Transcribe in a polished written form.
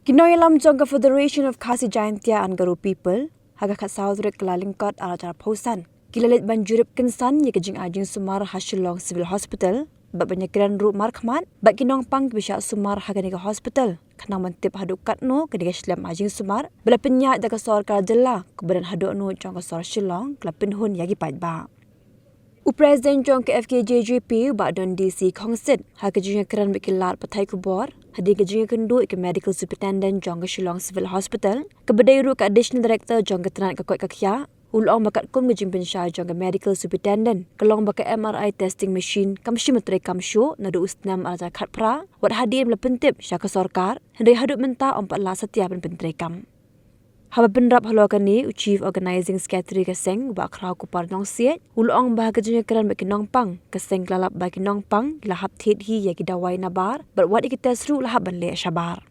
Kinoyalam jongga Federation of Khasi Jaintia and Garu People, hagakat Southrick Lalingkot alacara pausan. Kilalit ban Jurip kensan ye kejing ajing Sumar Hashilong Civil Hospital, bak banyakiran ru markhmat, bak kinong pang bisyak Sumar Haganiga Hospital. Kanang mentip haduk katno kediga Shlam ajing Sumar, bela penyak daga sorkar jela kebadan haduk no jongga sor Shillong kelapin hun yagi pajba. Presiden jong ke Fkjgp bak don DC Kongsit ha kejing keran bikilat patai kubor hadir kejing kendu ke medical superintendent jong ke Shillong Civil Hospital kebedai ru ke additional director jong ke tenan ke kuat kakya ulong bakat kum kejing pensya jong ke medical superintendent kelong bakat MRI testing machine kamshi Treikam show Naduh usnam alajar khat pra wat hadir melepentip syaka sorkar hendai hadut mentah ompat la setiap Treikam. Haba penrap haluakan ni, Chief Organizing Secretary Keseng bak krau kupar nong siet, ulong bah kejunya keran bagi nong pang, Keseng kelalap bagi nong pang, lahap tet hi ya dawai nabar, berwat ikita seru lahap ban le syabar.